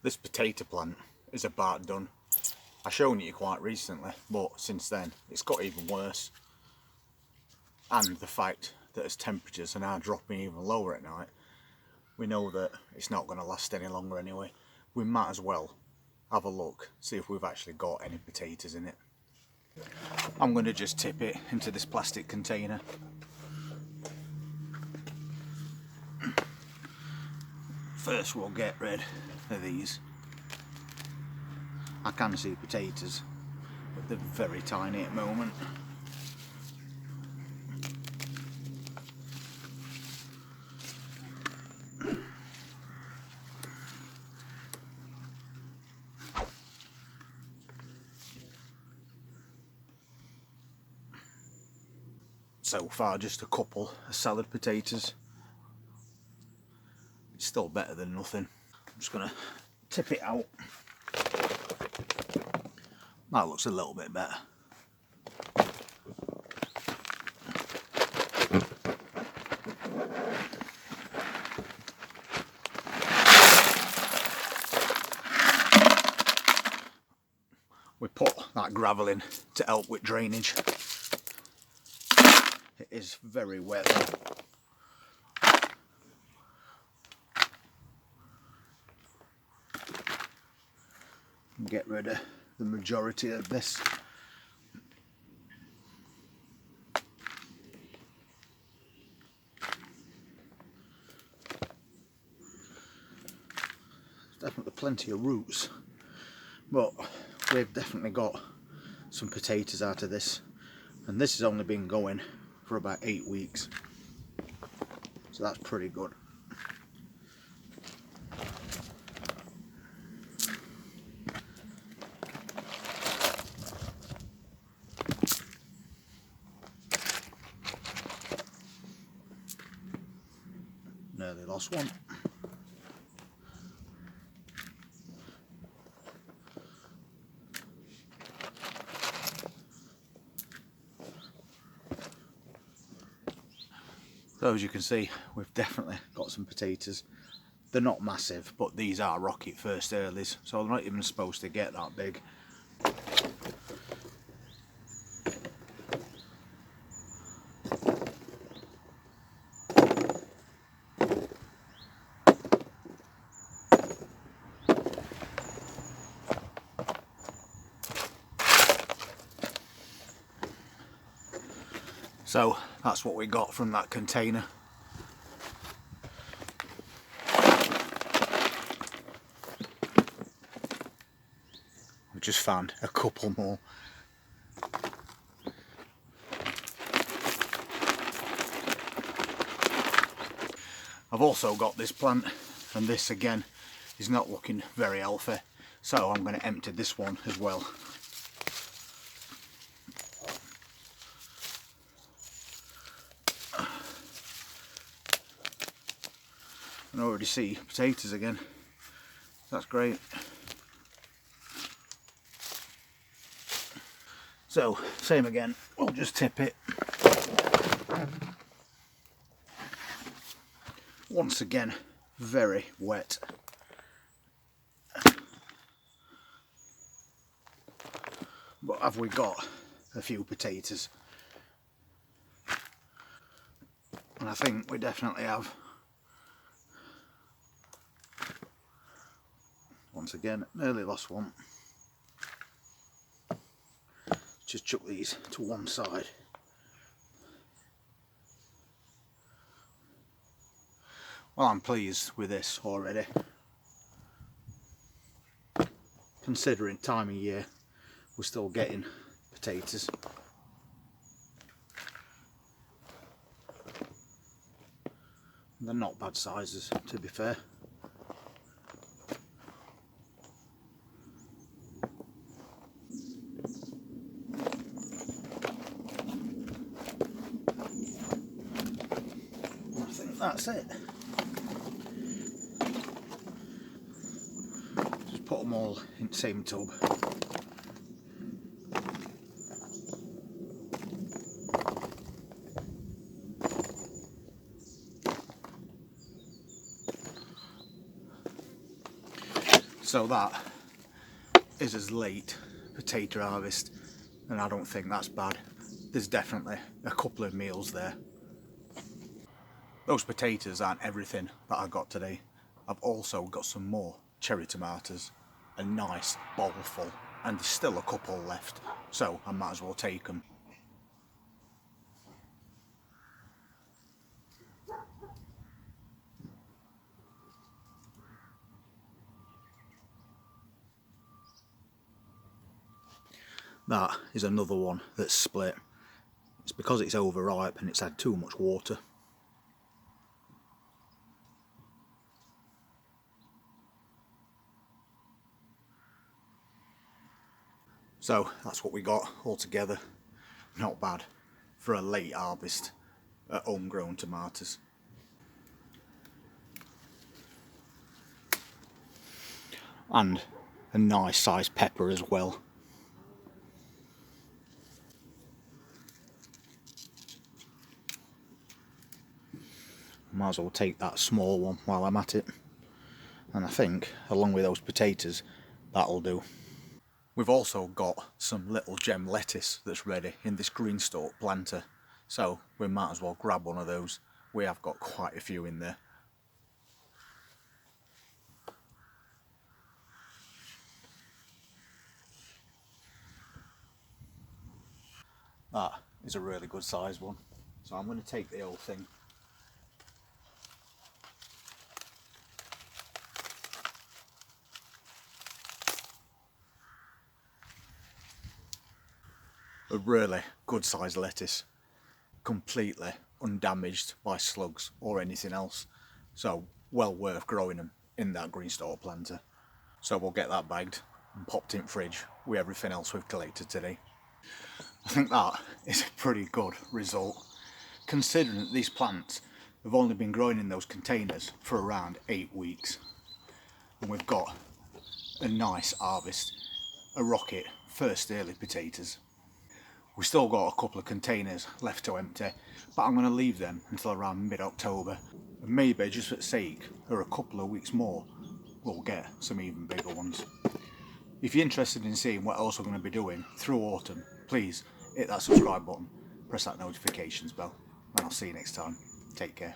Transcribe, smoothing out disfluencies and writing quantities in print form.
This potato plant is about done. I shown you quite recently, but since then it's got even worse. And the fact that as temperatures are now dropping even lower at night, we know that it's not going to last any longer anyway. We might as well have a look, see if we've actually got any potatoes in it. I'm going to just tip it into this plastic container. First we'll get rid of these. I can see potatoes, but they're very tiny at the moment. So far just a couple of salad potatoes. It's still better than nothing. I'm just going to tip it out. That looks a little bit better. We put that gravel in to help with drainage. It is very wet though. Get rid of the majority of this. There's definitely plenty of roots, but we've definitely got some potatoes out of this, and this has only been going for about 8 weeks, so that's pretty good. Nearly lost one. So as you can see, we've definitely got some potatoes. They're not massive, but these are rocket first earlies, so they're not even supposed to get that big. So that's what we got from that container. We just found a couple more. I've also got this plant, and this again is not looking very healthy, so I'm going to empty this one as well. I can already see potatoes again. That's great. So, same again, we'll just tip it. Once again, very wet. But have we got a few potatoes? And I think we definitely have. Once again, nearly lost one. Just chuck these to one side. Well, I'm pleased with this already. Considering time of year, we're still getting potatoes. They're not bad sizes, to be fair. I think that's it. Just put them all in the same tub. So that is as late potato harvest, and I don't think that's bad. There's definitely a couple of meals there. Those potatoes aren't everything that I got today. I've also got some more cherry tomatoes, a nice bowl full, and there's still a couple left, so I might as well take them. That is another one that's split. It's because it's overripe and it's had too much water. So that's what we got altogether. Not bad for a late harvest at homegrown tomatoes. And a nice sized pepper as well. Might as well take that small one while I'm at it. And I think, along with those potatoes, that'll do. We've also got some little gem lettuce that's ready in this green stalk planter. So we might as well grab one of those. We have got quite a few in there. That is a really good sized one. So I'm going to take the whole thing. A really good sized lettuce, completely undamaged by slugs or anything else, so well worth growing them in that green stalk planter. So we'll get that bagged and popped in fridge with everything else we've collected today. I think that is a pretty good result, considering that these plants have only been growing in those containers for around 8 weeks, and we've got a nice harvest, a rocket first early potatoes. We've still got a couple of containers left to empty, but I'm going to leave them until around mid-October. And maybe, just for the sake of a couple of weeks more, we'll get some even bigger ones. If you're interested in seeing what else we're going to be doing through autumn, please hit that subscribe button, press that notifications bell, and I'll see you next time. Take care.